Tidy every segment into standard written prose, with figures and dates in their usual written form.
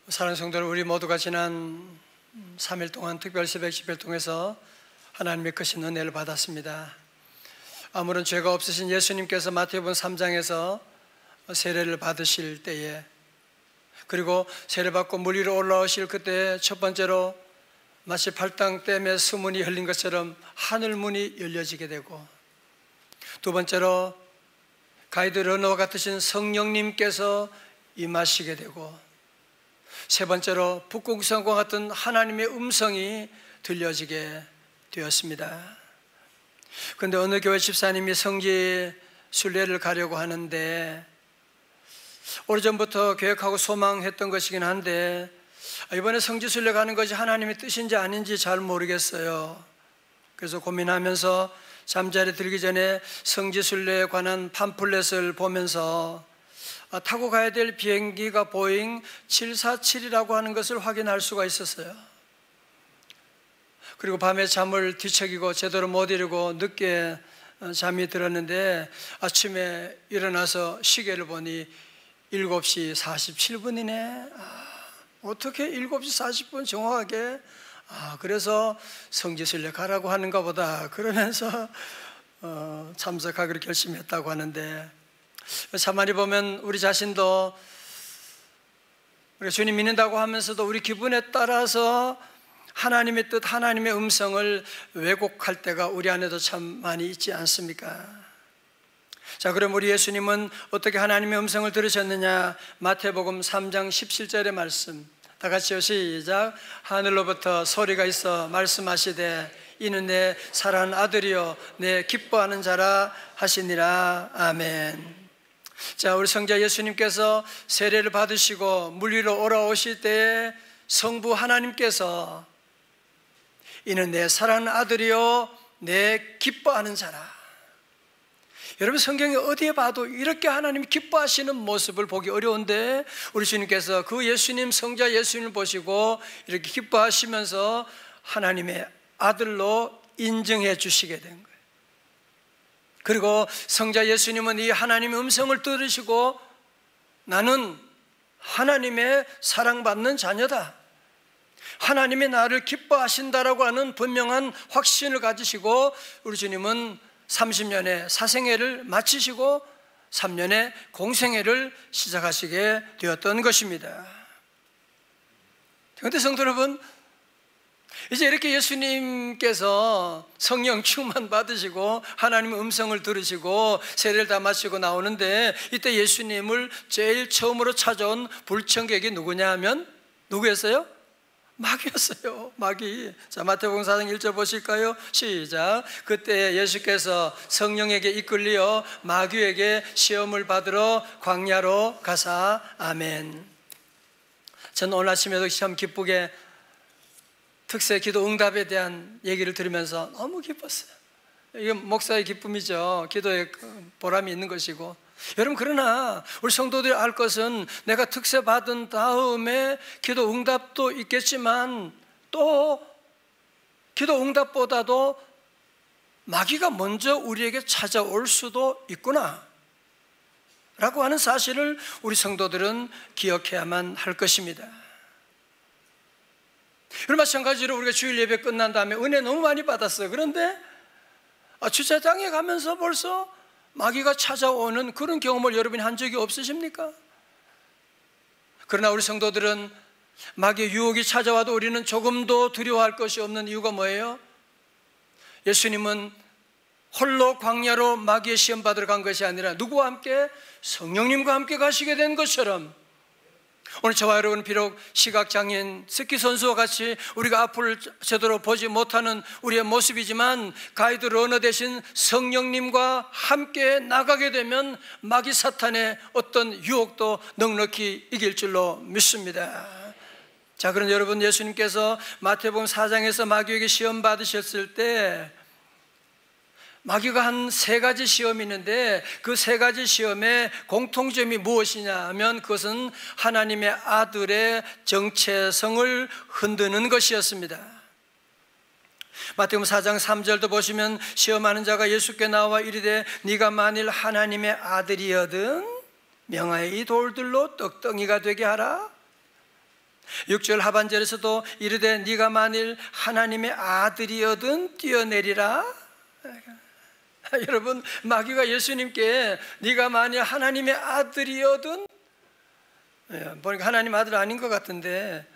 사랑하는 성도들, 우리 모두가 지난 3일 동안 특별 새벽 집회를 통해서 하나님의 크신 은혜를 받았습니다. 아무런 죄가 없으신 예수님께서 마태복음 3장에서 세례를 받으실 때에, 그리고 세례받고 물 위로 올라오실 그때 첫 번째로 마치 발당댐에 수문이 열린 것처럼 하늘문이 열려지게 되고, 두 번째로 가이드 러너와 같으신 성령님께서 임하시게 되고, 세 번째로 북극성과 같은 하나님의 음성이 들려지게 되었습니다. 그런데 어느 교회 집사님이 성지 순례를 가려고 하는데, 오래전부터 계획하고 소망했던 것이긴 한데 이번에 성지 순례 가는 것이 하나님의 뜻인지 아닌지 잘 모르겠어요. 그래서 고민하면서 잠자리에 들기 전에 성지 순례에 관한 팜플렛을 보면서 타고 가야 될 비행기가 보잉 747이라고 하는 것을 확인할 수가 있었어요. 그리고 밤에 잠을 뒤척이고 제대로 못 이루고 늦게 잠이 들었는데, 아침에 일어나서 시계를 보니 7시 47분이네 어떻게 7시 40분 정확하게? 그래서 성지순례 가라고 하는가 보다 그러면서 참석하기로 결심했다고 하는데, 가만히 보면 우리 자신도 우리가 주님 믿는다고 하면서도 우리 기분에 따라서 하나님의 뜻, 하나님의 음성을 왜곡할 때가 우리 안에도 참 많이 있지 않습니까? 자, 그럼 우리 예수님은 어떻게 하나님의 음성을 들으셨느냐? 마태복음 3장 17절의 말씀 다 같이요, 시작. 하늘로부터 소리가 있어 말씀하시되 이는 내 사랑하는 아들이요 내 기뻐하는 자라 하시니라. 아멘. 자, 우리 성자 예수님께서 세례를 받으시고 물 위로 올라오실 때에 성부 하나님께서 이는 내 사랑하는 아들이요 내 기뻐하는 자라. 여러분, 성경에 어디에 봐도 이렇게 하나님이 기뻐하시는 모습을 보기 어려운데 우리 주님께서 그 예수님, 성자 예수님을 보시고 이렇게 기뻐하시면서 하나님의 아들로 인정해 주시게 된 거예요. 그리고 성자 예수님은 이 하나님의 음성을 들으시고 나는 하나님의 사랑받는 자녀다, 하나님이 나를 기뻐하신다라고 하는 분명한 확신을 가지시고 우리 주님은 30년의 사생애를 마치시고 3년의 공생애를 시작하시게 되었던 것입니다. 그런데 성도 여러분, 이제 이렇게 예수님께서 성령 충만 받으시고 하나님의 음성을 들으시고 세례를 다 마치고 나오는데, 이때 예수님을 제일 처음으로 찾아온 불청객이 누구냐 하면 누구였어요? 마귀였어요. 마귀. 자, 마태복음 4장 1절 보실까요? 시작. 그때 예수께서 성령에게 이끌려 마귀에게 시험을 받으러 광야로 가사. 아멘. 저는 오늘 아침에도 참 기쁘게 특세 기도 응답에 대한 얘기를 들으면서 너무 기뻤어요. 이게 목사의 기쁨이죠. 기도에 보람이 있는 것이고. 여러분, 그러나 우리 성도들이 알 것은 내가 특세 받은 다음에 기도 응답도 있겠지만 또 기도 응답보다도 마귀가 먼저 우리에게 찾아올 수도 있구나 라고 하는 사실을 우리 성도들은 기억해야만 할 것입니다. 그럼 마찬가지로 우리가 주일 예배 끝난 다음에 은혜 너무 많이 받았어요. 그런데 주차장에 가면서 벌써 마귀가 찾아오는 그런 경험을 여러분이 한 적이 없으십니까? 그러나 우리 성도들은 마귀의 유혹이 찾아와도 우리는 조금도 두려워할 것이 없는 이유가 뭐예요? 예수님은 홀로 광야로 마귀의 시험 받으러 간 것이 아니라 누구와 함께? 성령님과 함께 가시게 된 것처럼, 오늘 저와 여러분 비록 시각장애인, 스키 선수와 같이 우리가 앞을 제대로 보지 못하는 우리의 모습이지만 가이드 러너 대신 성령님과 함께 나가게 되면 마귀 사탄의 어떤 유혹도 넉넉히 이길 줄로 믿습니다. 자, 그럼 여러분, 예수님께서 마태복음 4장에서 마귀에게 시험 받으셨을 때 마귀가 한 3가지 시험이 있는데 그 3가지 시험의 공통점이 무엇이냐 하면 그것은 하나님의 아들의 정체성을 흔드는 것이었습니다. 마태복음 4장 3절도 보시면 시험하는 자가 예수께 나와 이르되 네가 만일 하나님의 아들이거든 명하여 이 돌들로 떡덩이가 되게 하라. 6절 하반절에서도 이르되 네가 만일 하나님의 아들이어든 뛰어내리라. 여러분, 마귀가 예수님께 네가 만일 하나님의 아들이어든, 보니까 하나님 아들 아닌 것 같은데,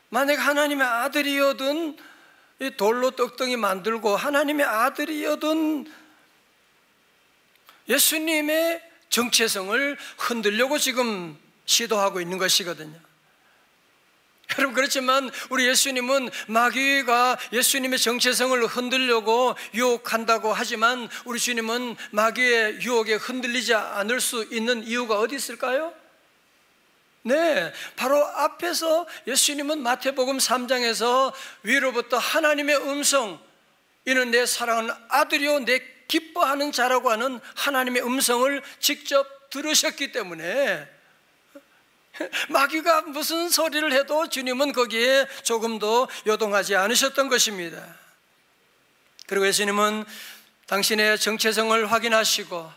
만약 하나님의 아들이어든 이 돌로 떡덩이 만들고 하나님의 아들이어든 예수님의 정체성을 흔들려고 지금 시도하고 있는 것이거든요. 여러분, 그렇지만 우리 예수님은 마귀가 예수님의 정체성을 흔들려고 유혹한다고 하지만 우리 주님은 마귀의 유혹에 흔들리지 않을 수 있는 이유가 어디 있을까요? 네, 바로 앞에서 예수님은 마태복음 3장에서 위로부터 하나님의 음성, 이는 내 사랑하는 아들이요 내 기뻐하는 자라고 하는 하나님의 음성을 직접 들으셨기 때문에 마귀가 무슨 소리를 해도 주님은 거기에 조금도 요동하지 않으셨던 것입니다. 그리고 예수님은 당신의 정체성을 확인하시고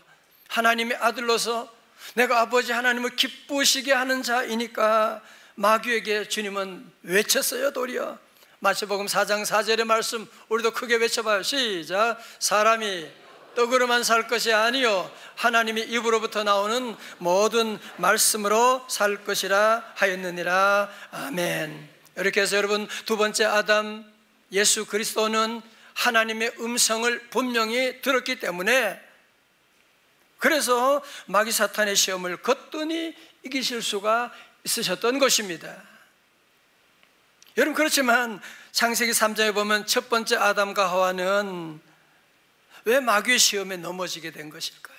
하나님의 아들로서 내가 아버지 하나님을 기쁘시게 하는 자이니까 마귀에게 주님은 외쳤어요. 도리어 마태복음 4장 4절의 말씀 우리도 크게 외쳐봐요. 시작. 사람이 떡으로만 살 것이 아니요 하나님의 입으로부터 나오는 모든 말씀으로 살 것이라 하였느니라. 아멘. 이렇게 해서 여러분, 두 번째 아담 예수 그리스도는 하나님의 음성을 분명히 들었기 때문에 그래서 마귀 사탄의 시험을 거뜬히 이기실 수가 있으셨던 것입니다. 여러분, 그렇지만 창세기 3장에 보면 첫 번째 아담과 하와는 왜 마귀의 시험에 넘어지게 된 것일까요?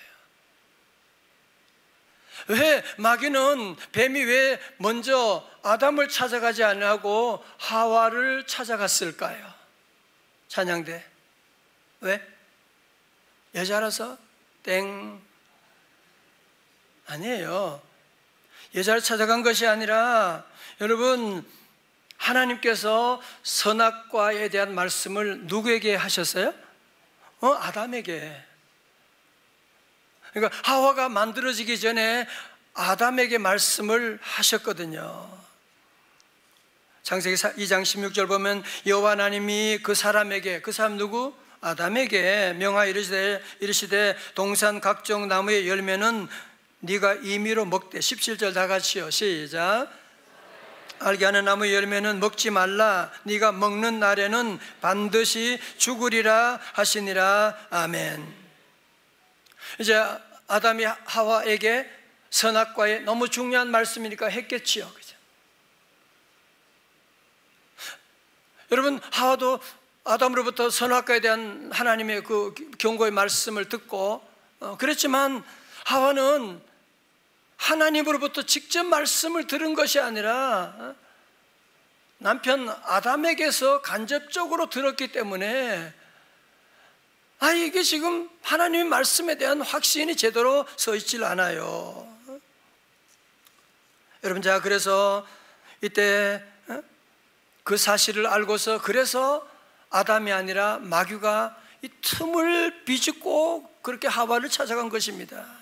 왜 마귀는, 뱀이 왜 먼저 아담을 찾아가지 않고 하와를 찾아갔을까요? 찬양대. 왜? 여자라서? 땡. 아니에요. 여자를 찾아간 것이 아니라 여러분, 하나님께서 선악과에 대한 말씀을 누구에게 하셨어요? 아담에게. 그러니까 하와가 만들어지기 전에 아담에게 말씀을 하셨거든요. 창세기 2장 16절 보면 여호와 하나님이 그 사람에게, 그 사람 누구? 아담에게 명하여 이르시되 동산 각종 나무의 열매는 네가 임의로 먹되. 17절 다 같이요. 시작. 알게 하는 나무의 열매는 먹지 말라. 네가 먹는 날에는 반드시 죽으리라 하시니라. 아멘. 이제 아담이 하와에게 선악과에 너무 중요한 말씀이니까 했겠지요. 그죠? 여러분, 하와도 아담으로부터 선악과에 대한 하나님의 그 경고의 말씀을 듣고 그랬지만 하와는 하나님으로부터 직접 말씀을 들은 것이 아니라 남편 아담에게서 간접적으로 들었기 때문에 이게 지금 하나님의 말씀에 대한 확신이 제대로 서 있질 않아요. 여러분, 자, 그래서 이때 그 사실을 알고서 그래서 아담이 아니라 마귀가 이 틈을 비집고 그렇게 하와를 찾아간 것입니다.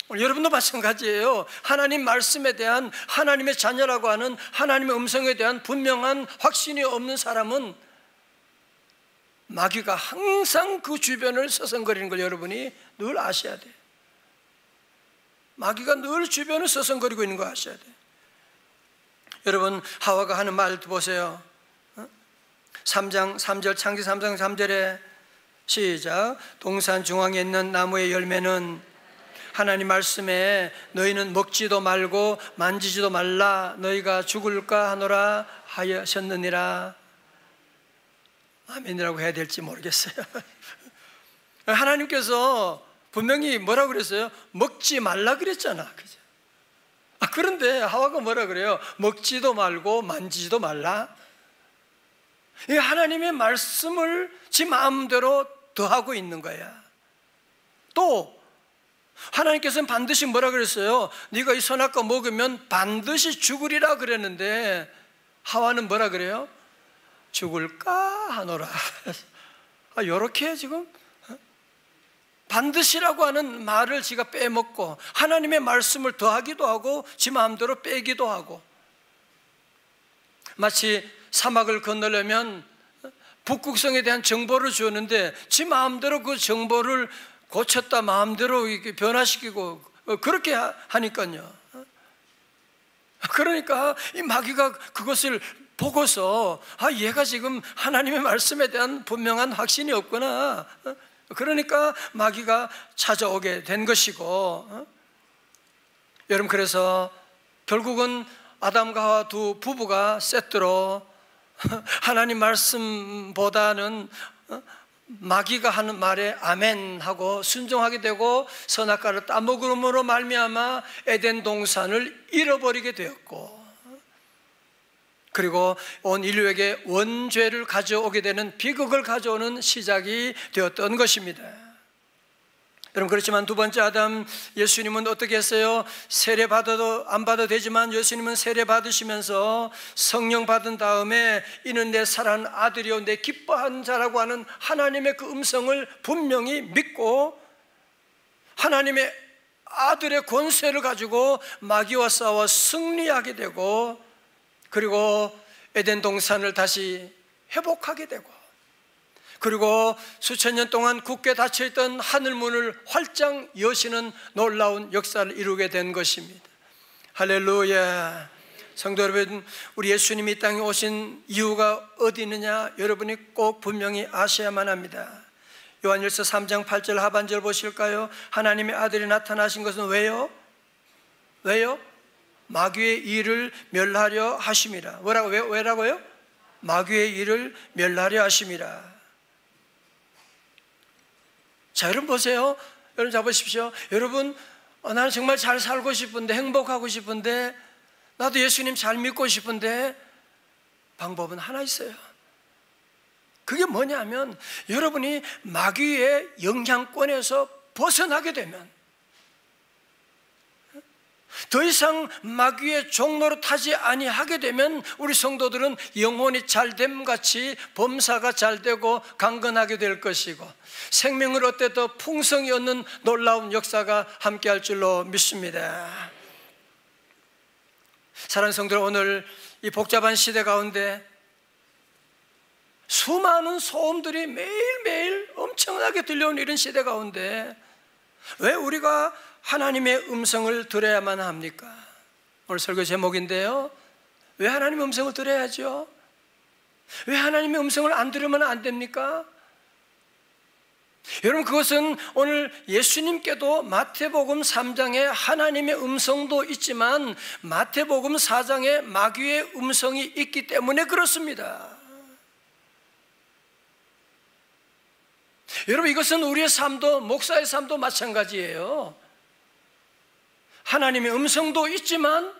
여러분도 마찬가지예요. 하나님 말씀에 대한, 하나님의 자녀라고 하는 하나님의 음성에 대한 분명한 확신이 없는 사람은 마귀가 항상 그 주변을 서성거리는 걸 여러분이 늘 아셔야 돼요. 마귀가 늘 주변을 서성거리고 있는 거 아셔야 돼요. 여러분, 하와가 하는 말도 보세요. 3장 3절, 창세기 3장 3절에 시작. 동산 중앙에 있는 나무의 열매는 하나님 말씀에 너희는 먹지도 말고 만지지도 말라 너희가 죽을까 하노라 하셨느니라. 아멘이라고 해야 될지 모르겠어요. 하나님께서 분명히 뭐라고 그랬어요? 먹지 말라 그랬잖아. 그죠? 그런데 하와가 뭐라 그래요? 먹지도 말고 만지지도 말라. 이 하나님의 말씀을 지 마음대로 더하고 있는 거야. 또 하나님께서는 반드시 뭐라 그랬어요? 네가 이 선악과 먹으면 반드시 죽으리라 그랬는데 하와는 뭐라 그래요? 죽을까 하노라. 이렇게 지금 반드시라고 하는 말을 지가 빼먹고 하나님의 말씀을 더하기도 하고 지 마음대로 빼기도 하고 마치 사막을 건너려면 북극성에 대한 정보를 주었는데 지 마음대로 그 정보를 고쳤다 마음대로 이렇게 변화시키고 그렇게 하니까요. 그러니까 이 마귀가 그것을 보고서 얘가 지금 하나님의 말씀에 대한 분명한 확신이 없구나. 그러니까 마귀가 찾아오게 된 것이고, 여러분, 그래서 결국은 아담과 하와 두 부부가 세트로 하나님 말씀보다는 마귀가 하는 말에 아멘 하고 순종하게 되고 선악과를 따먹음으로 말미암아 에덴 동산을 잃어버리게 되었고, 그리고 온 인류에게 원죄를 가져오게 되는 비극을 가져오는 시작이 되었던 것입니다. 여러분, 그렇지만 두 번째 아담 예수님은 어떻게 했어요? 세례 받아도 안 받아도 되지만 예수님은 세례 받으시면서 성령 받은 다음에 이는 내 사랑하는 아들이요 내 기뻐하는 자라고 하는 하나님의 그 음성을 분명히 믿고 하나님의 아들의 권세를 가지고 마귀와 싸워 승리하게 되고, 그리고 에덴 동산을 다시 회복하게 되고, 그리고 수천 년 동안 굳게 닫혀있던 하늘문을 활짝 여시는 놀라운 역사를 이루게 된 것입니다. 할렐루야. 성도 여러분, 우리 예수님이 이 땅에 오신 이유가 어디 있느냐 여러분이 꼭 분명히 아셔야만 합니다. 요한일서 3장 8절 하반절 보실까요? 하나님의 아들이 나타나신 것은 왜요? 왜요? 마귀의 일을 멸하려 하심이라. 왜라고요? 마귀의 일을 멸하려 하심이라. 자, 여러분 보세요. 여러분 잡으십시오. 여러분, 나는 정말 잘 살고 싶은데, 행복하고 싶은데, 나도 예수님 잘 믿고 싶은데, 방법은 하나 있어요. 그게 뭐냐면 여러분이 마귀의 영향권에서 벗어나게 되면, 더 이상 마귀의 종로로 타지 아니하게 되면 우리 성도들은 영혼이 잘됨 같이 범사가 잘되고 강건하게 될 것이고 생명을 얻되 더 풍성히 얻는 놀라운 역사가 함께할 줄로 믿습니다. 사랑하는 성도들, 오늘 이 복잡한 시대 가운데 수많은 소음들이 매일매일 엄청나게 들려오는 이런 시대 가운데 왜 우리가 하나님의 음성을 들어야만 합니까? 오늘 설교 제목인데요, 왜 하나님의 음성을 들어야죠? 왜 하나님의 음성을 안 들으면 안 됩니까? 여러분, 그것은 오늘 예수님께도 마태복음 3장에 하나님의 음성도 있지만 마태복음 4장에 마귀의 음성이 있기 때문에 그렇습니다. 여러분, 이것은 우리의 삶도, 목사의 삶도 마찬가지예요. 하나님의 음성도 있지만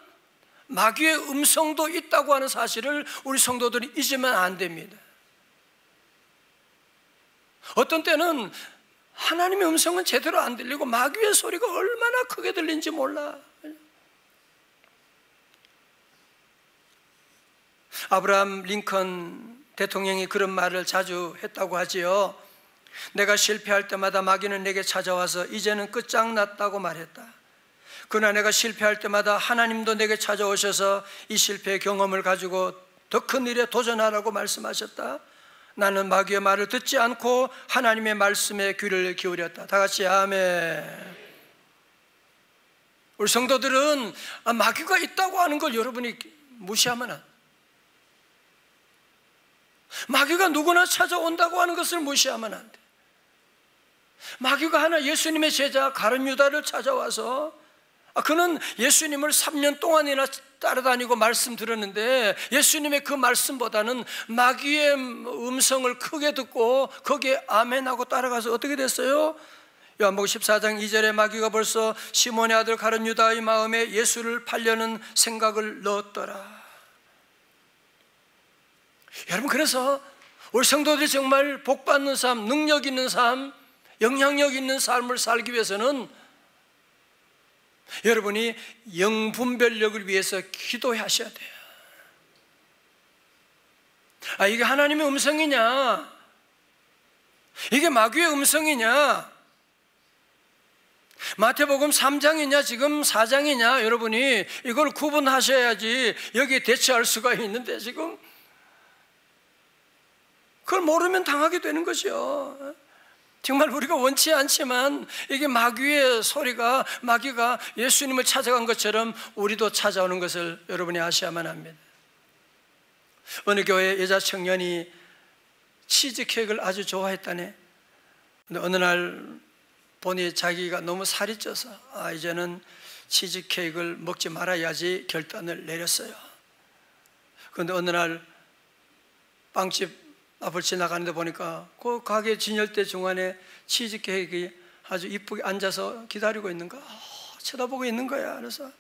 마귀의 음성도 있다고 하는 사실을 우리 성도들이 잊으면 안 됩니다. 어떤 때는 하나님의 음성은 제대로 안 들리고 마귀의 소리가 얼마나 크게 들리는지 몰라. 아브라함 링컨 대통령이 그런 말을 자주 했다고 하지요. 내가 실패할 때마다 마귀는 내게 찾아와서 이제는 끝장났다고 말했다. 그러나 내가 실패할 때마다 하나님도 내게 찾아오셔서 이 실패의 경험을 가지고 더 큰 일에 도전하라고 말씀하셨다. 나는 마귀의 말을 듣지 않고 하나님의 말씀에 귀를 기울였다. 다 같이 아멘. 우리 성도들은 마귀가 있다고 하는 걸 여러분이 무시하면 안 돼. 마귀가 누구나 찾아온다고 하는 것을 무시하면 안 돼. 마귀가 하나 예수님의 제자 가룟 유다를 찾아와서 그는 예수님을 3년 동안이나 따라다니고 말씀 들었는데 예수님의 그 말씀보다는 마귀의 음성을 크게 듣고 거기에 아멘하고 따라가서 어떻게 됐어요? 요한복음 14장 2절에 마귀가 벌써 시몬의 아들 가룟 유다의 마음에 예수를 팔려는 생각을 넣었더라. 여러분, 그래서 우리 성도들이 정말 복받는 삶, 능력 있는 삶, 영향력 있는 삶을 살기 위해서는 여러분이 영분별력을 위해서 기도하셔야 돼요. 이게 하나님의 음성이냐? 이게 마귀의 음성이냐? 마태복음 3장이냐 지금 4장이냐 여러분이 이걸 구분하셔야지 여기에 대처할 수가 있는데 지금 그걸 모르면 당하게 되는 거죠. 정말 우리가 원치 않지만 이게 마귀의 소리가, 마귀가 예수님을 찾아간 것처럼 우리도 찾아오는 것을 여러분이 아셔야만 합니다. 어느 교회 여자 청년이 치즈케이크를 아주 좋아했다네. 근데 어느 날 보니 자기가 너무 살이 쪄서 이제는 치즈케이크를 먹지 말아야지 결단을 내렸어요. 그런데 어느 날 빵집 앞을 지나가는데 보니까 그 가게 진열대 중간에 치즈케이크 아주 이쁘게 앉아서 기다리고 있는 거야. 쳐다보고 있는 거야. 그래서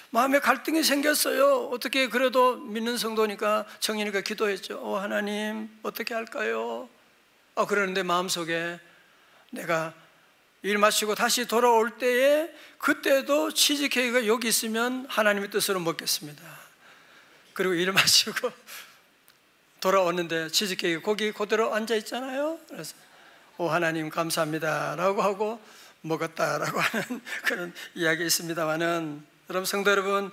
마음에 갈등이 생겼어요. 어떻게 그래도 믿는 성도니까 청년이가 기도했죠. 하나님 어떻게 할까요? 그러는데 마음속에 내가 일 마치고 다시 돌아올 때에 그때도 치즈케이크가 여기 있으면 하나님의 뜻으로 먹겠습니다. 그리고 일 마치고 돌아왔는데 치즈케이크 거기 그대로 앉아 있잖아요. 그래서 하나님 감사합니다 라고 하고 먹었다라고 하는 그런 이야기 있습니다만은, 여러분 성도 여러분,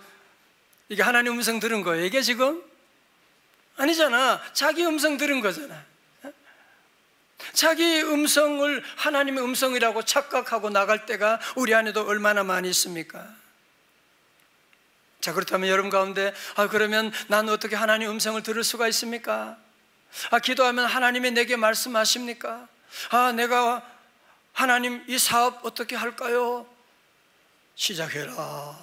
이게 하나님 음성 들은 거예요 이게 지금? 아니잖아. 자기 음성 들은 거잖아. 자기 음성을 하나님의 음성이라고 착각하고 나갈 때가 우리 안에도 얼마나 많이 있습니까? 자, 그렇다면 여러분 가운데 그러면 난 어떻게 하나님의 음성을 들을 수가 있습니까? 기도하면 하나님이 내게 말씀하십니까? 내가 하나님 이 사업 어떻게 할까요? 시작해라.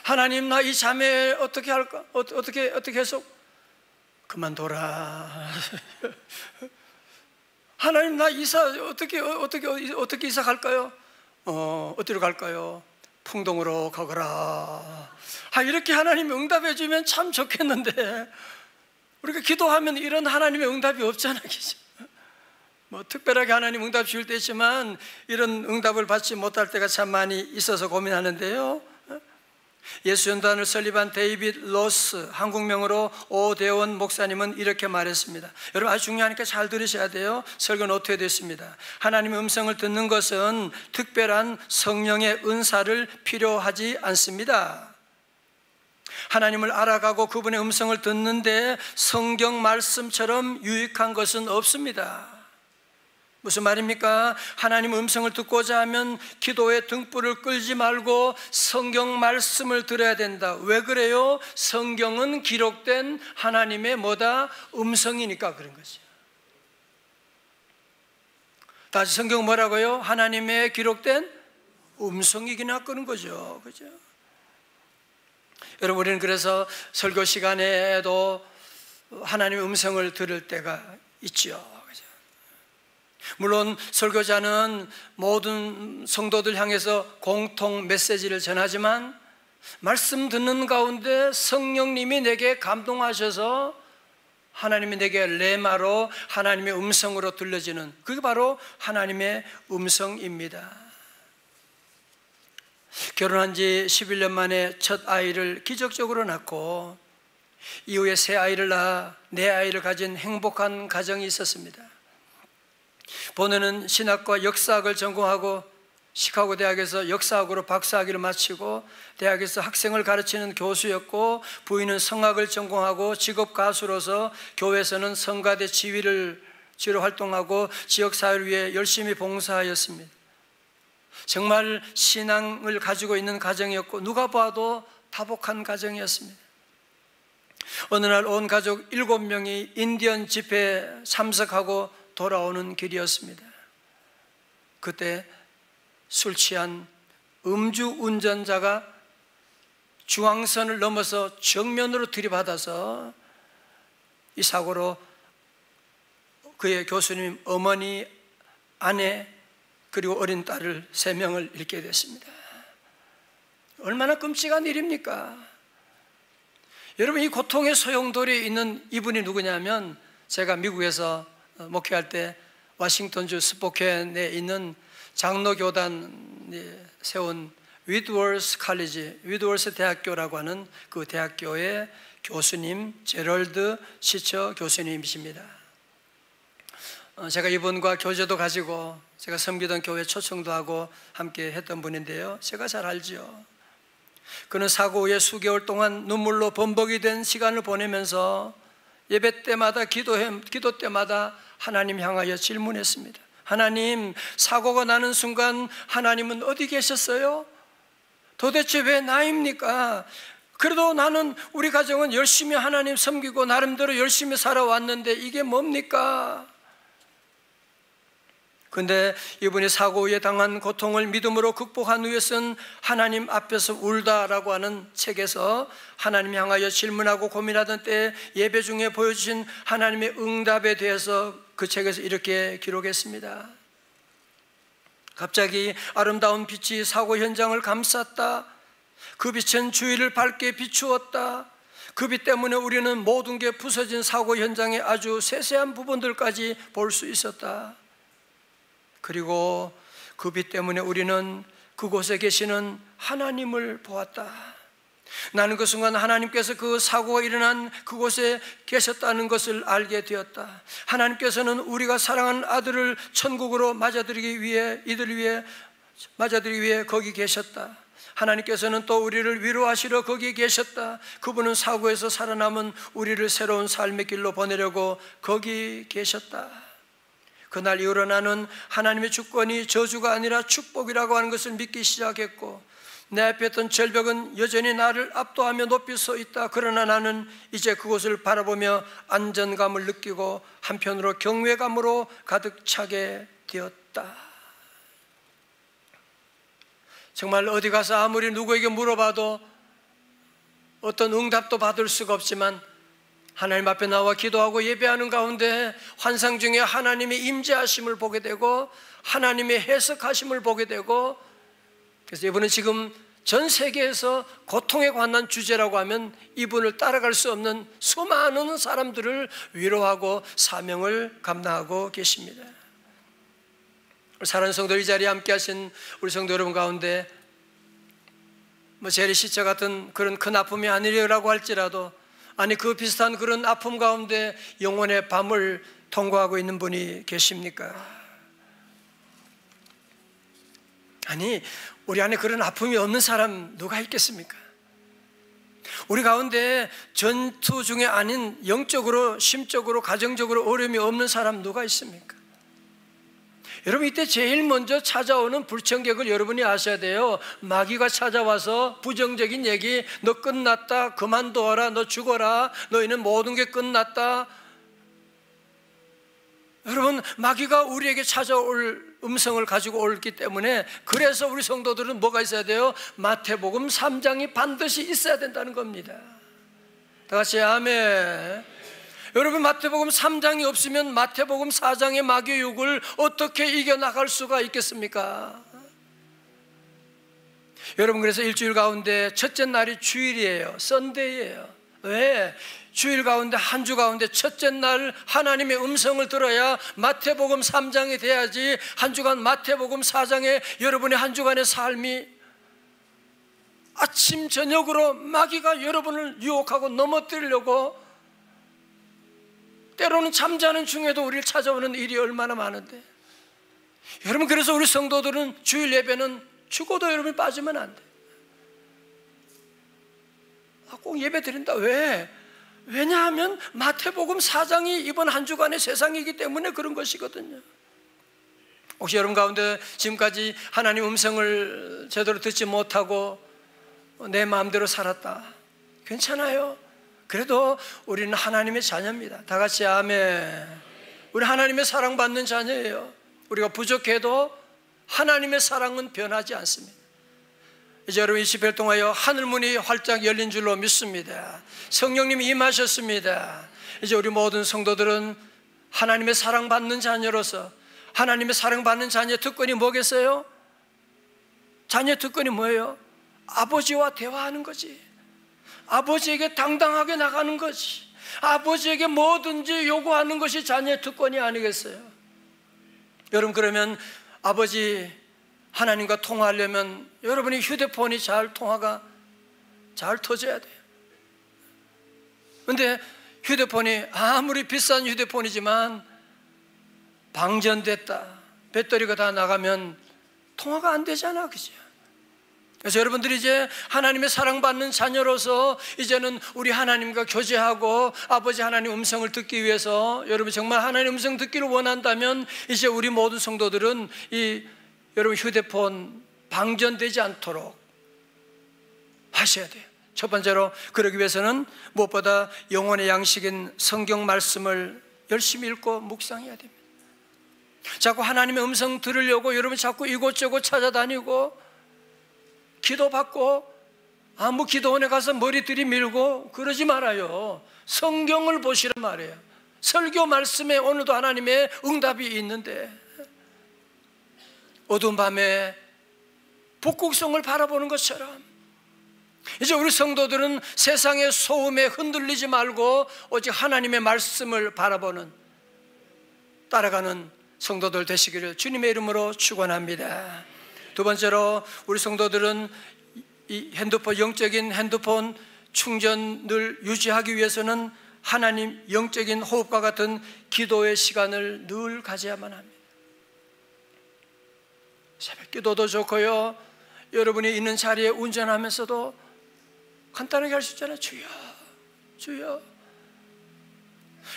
하나님 나 이 자매 어떻게 할까? 어떻게 해서 그만둬라. 하나님 나 이사 어떻게 이사 갈까요? 어디로 갈까요? 풍동으로 가거라. 이렇게 하나님이 응답해 주면 참 좋겠는데 우리가 기도하면 이런 하나님의 응답이 없잖아. 특별하게 하나님 응답 주실 때 있지만 이런 응답을 받지 못할 때가 참 많이 있어서 고민하는데요. 예수연단을 설립한 데이빗 로스, 한국명으로 오대원 목사님은 이렇게 말했습니다. 여러분 아주 중요하니까 잘 들으셔야 돼요. 설교 노트에 됐습니다. 하나님의 음성을 듣는 것은 특별한 성령의 은사를 필요하지 않습니다. 하나님을 알아가고 그분의 음성을 듣는데 성경 말씀처럼 유익한 것은 없습니다. 무슨 말입니까? 하나님 음성을 듣고자 하면 기도의 등불을 끌지 말고 성경 말씀을 들어야 된다. 왜 그래요? 성경은 기록된 하나님의 음성이니까 그런 거죠. 다시 성경 뭐라고요? 하나님의 기록된 음성이기나 그런 거죠. 그죠? 여러분 우리는 그래서 설교 시간에도 하나님의 음성을 들을 때가 있죠. 물론 설교자는 모든 성도들 향해서 공통 메시지를 전하지만 말씀 듣는 가운데 성령님이 내게 감동하셔서 하나님이 내게 레마로 하나님의 음성으로 들려지는 그게 바로 하나님의 음성입니다. 결혼한 지 11년 만에 첫 아이를 기적적으로 낳고 이후에 새 아이를 낳아 네 아이를 가진 행복한 가정이 있었습니다. 본인은 신학과 역사학을 전공하고 시카고 대학에서 역사학으로 박사학위를 마치고 대학에서 학생을 가르치는 교수였고, 부인은 성악을 전공하고 직업 가수로서 교회에서는 성가대 지휘로 활동하고 지역사회를 위해 열심히 봉사하였습니다. 정말 신앙을 가지고 있는 가정이었고 누가 봐도 다복한 가정이었습니다. 어느 날 온 가족 7명이 인디언 집회에 참석하고 돌아오는 길이었습니다. 그때 술 취한 음주운전자가 중앙선을 넘어서 정면으로 들이받아서 이 사고로 그의 교수님 어머니, 아내 그리고 어린 딸을 3명을 잃게 됐습니다. 얼마나 끔찍한 일입니까? 여러분 이 고통의 소용돌이에 있는 이분이 누구냐면, 제가 미국에서 목회할 때 워싱턴주 스포켄에 있는 장로교단에 세운 위드워스 칼리지, 위드워스 대학교라고 하는 그 대학교의 교수님 제럴드 시처 교수님이십니다. 제가 이분과 교제도 가지고 제가 섬기던 교회 초청도 하고 함께 했던 분인데요, 제가 잘 알죠. 그는 사고 후에 수개월 동안 눈물로 범벅이 된 시간을 보내면서 예배 때마다 기도 때마다 하나님 향하여 질문했습니다. 하나님, 사고가 나는 순간 하나님은 어디 계셨어요? 도대체 왜 나입니까? 그래도 나는, 우리 가정은 열심히 하나님 섬기고 나름대로 열심히 살아왔는데 이게 뭡니까? 근데 이분이 사고 후에 당한 고통을 믿음으로 극복한 후에 쓴 하나님 앞에서 울다라고 하는 책에서 하나님 향하여 질문하고 고민하던 때 예배 중에 보여주신 하나님의 응답에 대해서 그 책에서 이렇게 기록했습니다. 갑자기 아름다운 빛이 사고 현장을 감쌌다. 그 빛은 주위를 밝게 비추었다. 그 빛 때문에 우리는 모든 게 부서진 사고 현장의 아주 세세한 부분들까지 볼 수 있었다. 그리고 그 빛 때문에 우리는 그곳에 계시는 하나님을 보았다. 나는 그 순간 하나님께서 그 사고가 일어난 그곳에 계셨다는 것을 알게 되었다. 하나님께서는 우리가 사랑하는 아들을 천국으로 맞아들이기 위해, 이들을 위해 맞아들이기 위해 거기 계셨다. 하나님께서는 또 우리를 위로하시러 거기 계셨다. 그분은 사고에서 살아남은 우리를 새로운 삶의 길로 보내려고 거기 계셨다. 그날 이후로 나는 하나님의 주권이 저주가 아니라 축복이라고 하는 것을 믿기 시작했고, 내 앞에 있던 절벽은 여전히 나를 압도하며 높이 서 있다. 그러나 나는 이제 그곳을 바라보며 안전감을 느끼고 한편으로 경외감으로 가득 차게 되었다. 정말 어디 가서 아무리 누구에게 물어봐도 어떤 응답도 받을 수가 없지만, 하나님 앞에 나와 기도하고 예배하는 가운데 환상 중에 하나님의 임재하심을 보게 되고 하나님의 해석하심을 보게 되고, 그래서 이분은 지금 전 세계에서 고통에 관한 주제라고 하면 이분을 따라갈 수 없는 수많은 사람들을 위로하고 사명을 감당하고 계십니다. 사랑하는 성도, 이 자리에 함께 하신 우리 성도 여러분 가운데 제리시처 같은 그런 큰 아픔이 아니라고 할지라도, 아니 그 비슷한 그런 아픔 가운데 영혼의 밤을 통과하고 있는 분이 계십니까? 아니 우리 안에 그런 아픔이 없는 사람 누가 있겠습니까? 우리 가운데 전투 중에 아닌 영적으로, 심적으로, 가정적으로 어려움이 없는 사람 누가 있습니까? 여러분, 이때 제일 먼저 찾아오는 불청객을 여러분이 아셔야 돼요. 마귀가 찾아와서 부정적인 얘기, 너 끝났다, 그만둬라, 너 죽어라, 너희는 모든 게 끝났다. 여러분, 마귀가 우리에게 찾아올 음성을 가지고 오기 때문에, 그래서 우리 성도들은 뭐가 있어야 돼요? 마태복음 3장이 반드시 있어야 된다는 겁니다. 다 같이 아멘. 여러분, 마태복음 3장이 없으면 마태복음 4장의 마귀의 유혹을 어떻게 이겨나갈 수가 있겠습니까? 여러분, 그래서 일주일 가운데 첫째 날이 주일이에요. 썬데이예요. 왜? 주일 가운데, 한 주 가운데 첫째 날 하나님의 음성을 들어야 마태복음 3장이 돼야지, 한 주간 마태복음 4장에 여러분의 한 주간의 삶이 아침 저녁으로 마귀가 여러분을 유혹하고 넘어뜨리려고, 때로는 잠자는 중에도 우리를 찾아오는 일이 얼마나 많은데, 여러분, 그래서 우리 성도들은 주일 예배는 죽어도 여러분이 빠지면 안 돼. 꼭 예배 드린다. 왜? 왜냐하면 마태복음 4장이 이번 한 주간의 세상이기 때문에 그런 것이거든요. 혹시 여러분 가운데 지금까지 하나님 음성을 제대로 듣지 못하고 내 마음대로 살았다, 괜찮아요. 그래도 우리는 하나님의 자녀입니다. 다 같이 아멘. 우리 하나님의 사랑받는 자녀예요. 우리가 부족해도 하나님의 사랑은 변하지 않습니다. 이제 여러분, 이 집회를 통하여 하늘문이 활짝 열린 줄로 믿습니다. 성령님이 임하셨습니다. 이제 우리 모든 성도들은 하나님의 사랑받는 자녀로서, 하나님의 사랑받는 자녀의 특권이 뭐겠어요? 자녀의 특권이 뭐예요? 아버지와 대화하는 거지. 아버지에게 당당하게 나가는 거지. 아버지에게 뭐든지 요구하는 것이 자녀의 특권이 아니겠어요? 여러분, 그러면 아버지 하나님과 통화하려면 여러분이 휴대폰이 통화가 잘 터져야 돼요. 그런데 휴대폰이 아무리 비싼 휴대폰이지만 방전됐다, 배터리가 다 나가면 통화가 안 되잖아, 그죠? 그래서 여러분들이 이제 하나님의 사랑받는 자녀로서 이제는 우리 하나님과 교제하고 아버지 하나님 음성을 듣기 위해서, 여러분 정말 하나님 음성 듣기를 원한다면 이제 우리 모든 성도들은 이 여러분 휴대폰 방전되지 않도록 하셔야 돼요. 첫 번째로 그러기 위해서는 무엇보다 영혼의 양식인 성경 말씀을 열심히 읽고 묵상해야 됩니다. 자꾸 하나님의 음성 들으려고 여러분 자꾸 이곳저곳 찾아다니고 기도받고 아무 기도원에 가서 머리 들이밀고 그러지 말아요. 성경을 보시란 말이에요. 설교 말씀에 오늘도 하나님의 응답이 있는데, 어두운 밤에 북극성을 바라보는 것처럼 이제 우리 성도들은 세상의 소음에 흔들리지 말고 오직 하나님의 말씀을 바라보는, 따라가는 성도들 되시기를 주님의 이름으로 축원합니다. 두 번째로 우리 성도들은 이 영적인 핸드폰 충전을 유지하기 위해서는 하나님 영적인 호흡과 같은 기도의 시간을 늘 가져야만 합니다. 새벽 기도도 좋고요, 여러분이 있는 자리에 운전하면서도 간단하게 할 수 있잖아요. 주여, 주여.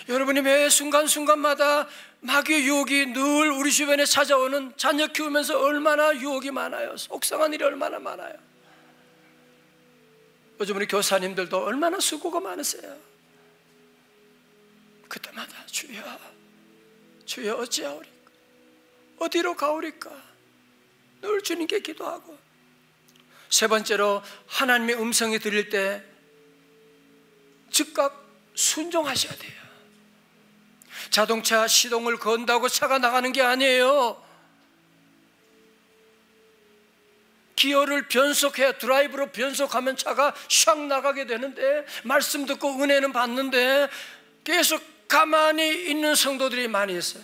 여러분이 매 순간순간마다 마귀의 유혹이 늘 우리 주변에 찾아오는, 자녀 키우면서 얼마나 유혹이 많아요. 속상한 일이 얼마나 많아요. 요즘 우리 교사님들도 얼마나 수고가 많으세요. 그때마다 주여, 주여 어찌하오리까, 어디로 가오리까, 늘 주님께 기도하고. 세 번째로 하나님의 음성이 들릴 때 즉각 순종하셔야 돼요. 자동차 시동을 건다고 차가 나가는 게 아니에요. 기어를 변속해, 드라이브로 변속하면 차가 샥 나가게 되는데, 말씀 듣고 은혜는 받는데 계속 가만히 있는 성도들이 많이 있어요.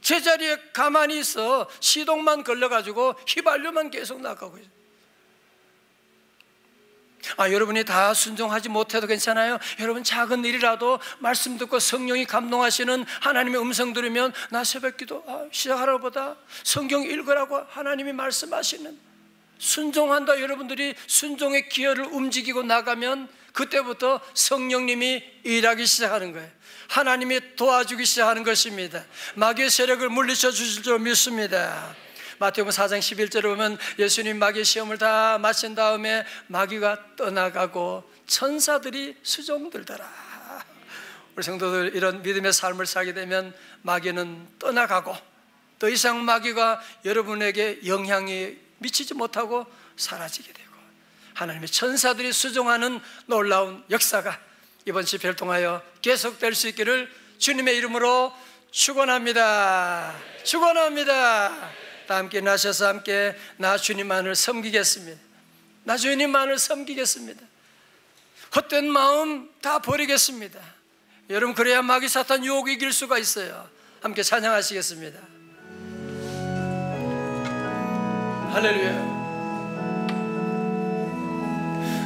제자리에 가만히 있어 시동만 걸려가지고 휘발유만 계속 나가고 있어요. 여러분이 다 순종하지 못해도 괜찮아요. 여러분 작은 일이라도 말씀 듣고 성령이 감동하시는 하나님의 음성 들으면, 나 새벽 기도 시작하라고 보다 성경 읽으라고 하나님이 말씀하시는, 순종한다. 여러분들이 순종의 기여를 움직이고 나가면 그때부터 성령님이 일하기 시작하는 거예요. 하나님이 도와주기 시작하는 것입니다. 마귀의 세력을 물리쳐 주실 줄 믿습니다. 마태복음 4장 11절에 보면 예수님 마귀의 시험을 다 마친 다음에 마귀가 떠나가고 천사들이 수종들더라. 우리 성도들 이런 믿음의 삶을 살게 되면 마귀는 떠나가고 더 이상 마귀가 여러분에게 영향이 미치지 못하고 사라지게 되고, 하나님의 천사들이 수종하는 놀라운 역사가 이번 집회를 통하여 계속될 수 있기를 주님의 이름으로 축원합니다. 축원합니다. 다 함께 나셔서 함께 나 주님만을 섬기겠습니다. 나 주님만을 섬기겠습니다. 헛된 마음 다 버리겠습니다. 여러분, 그래야 마귀 사탄 유혹을 이길 수가 있어요. 함께 찬양하시겠습니다. 할렐루야.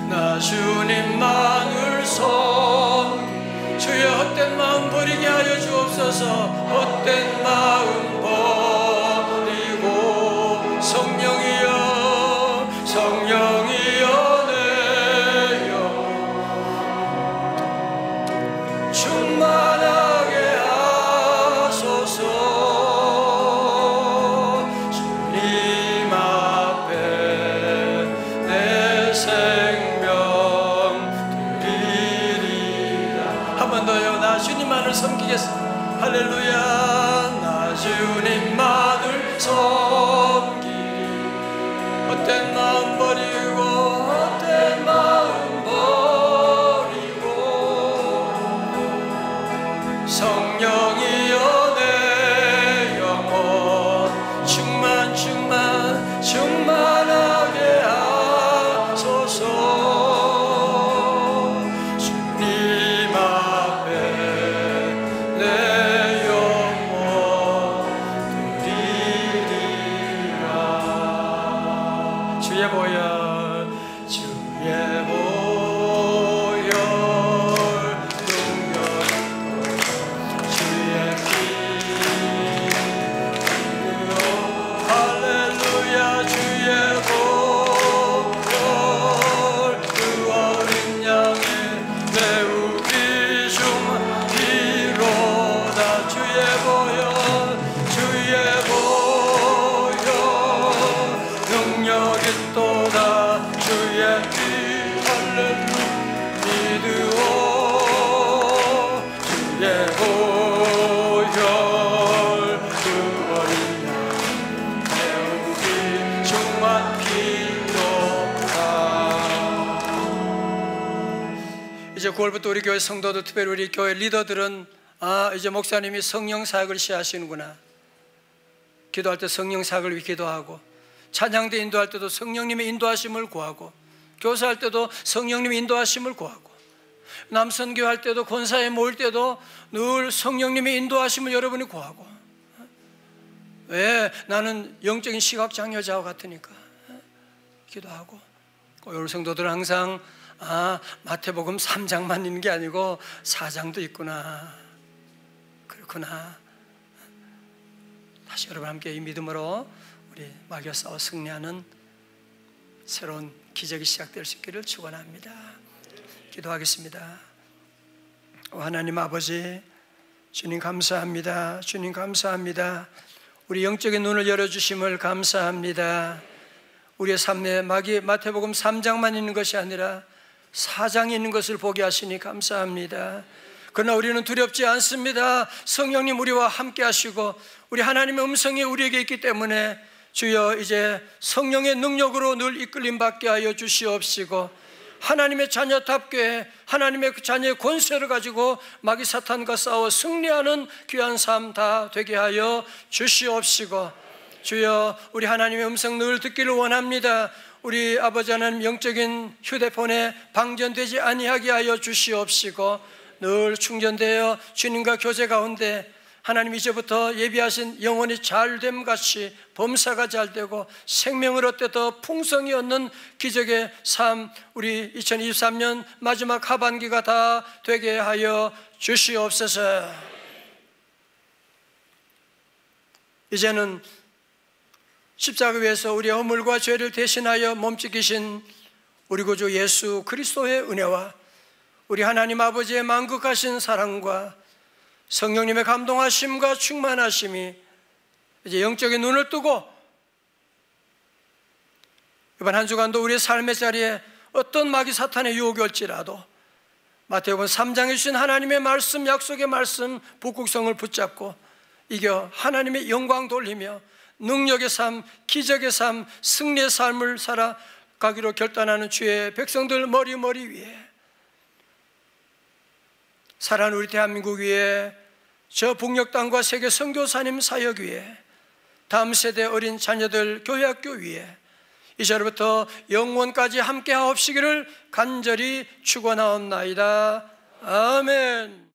나 주님만을 섬기, 주의 헛된 마음 버리게 하여 주옵소서. 헛된 마음 버리고 성령이여, 성령이여 내 영 충만하게 하소서. 주님 앞에 내 생명 드리리라. 한 번 더요. 나 주님만을 섬기겠습니다. 할렐루야. 나 주님만을 섬기리. 헛된 마음 버리고, 헛된 마음 버리고 성령이여 내 영혼 충만하게 하소서. 주님 앞에 내 영혼 드리리라. 주의 보혈, 이제 9월부터 우리 교회 성도들, 특별히 우리 교회 리더들은 이제 목사님이 성령 사역을 시작하시는구나. 기도할 때 성령 사역을 위해 기도하고, 찬양대 인도할 때도 성령님의 인도하심을 구하고, 교사할 때도 성령님의 인도하심을 구하고, 남선교 할 때도, 권사에 모일 때도 늘 성령님의 인도하심을 여러분이 구하고. 왜? 나는 영적인 시각장애자와 같으니까 기도하고. 우리 성도들은 항상 마태복음 3장만 있는 게 아니고 4장도 있구나, 그렇구나. 다시 여러분 함께 이 믿음으로 우리 마귀와 싸워 승리하는 새로운 기적이 시작될 수 있기를 축원합니다. 기도하겠습니다. 하나님 아버지, 주님 감사합니다. 주님 감사합니다. 우리 영적인 눈을 열어주심을 감사합니다. 우리의 삶에 마태복음 3장만 있는 것이 아니라 4장이 있는 것을 보게 하시니 감사합니다. 그러나 우리는 두렵지 않습니다. 성령님 우리와 함께 하시고 우리 하나님의 음성이 우리에게 있기 때문에 주여 이제 성령의 능력으로 늘 이끌림 받게 하여 주시옵시고, 하나님의 자녀답게 하나님의 그 자녀의 권세를 가지고 마귀 사탄과 싸워 승리하는 귀한 삶 다 되게 하여 주시옵시고, 주여 우리 하나님의 음성 늘 듣기를 원합니다. 우리 아버지 하나님 영적인 휴대폰에 방전되지 아니하게 하여 주시옵시고, 늘 충전되어 주님과 교제 가운데 하나님 이제부터 예비하신 영혼이 잘됨 같이 범사가 잘되고 생명을 얻되 더 풍성히 얻는 기적의 삶, 우리 2023년 마지막 하반기가 다 되게 하여 주시옵소서. 이제는 십자가 위에서 우리의 허물과 죄를 대신하여 몸짓기신 우리 구주 예수 그리스도의 은혜와 우리 하나님 아버지의 만극하신 사랑과 성령님의 감동하심과 충만하심이 이제 영적인 눈을 뜨고 이번 한 주간도 우리의 삶의 자리에 어떤 마귀 사탄의 유혹이 올지라도 마태복음 3장에 주신 하나님의 말씀, 약속의 말씀, 북극성을 붙잡고 이겨 하나님의 영광 돌리며 능력의 삶, 기적의 삶, 승리의 삶을 살아가기로 결단하는 주의 백성들 머리 위에, 사랑하는 우리 대한민국 위에, 저 북녘 땅과 세계 선교사님 사역 위에, 다음 세대 어린 자녀들 교회학교 위에 이제로부터 영원까지 함께 하옵시기를 간절히 축원하옵나이다. 아멘.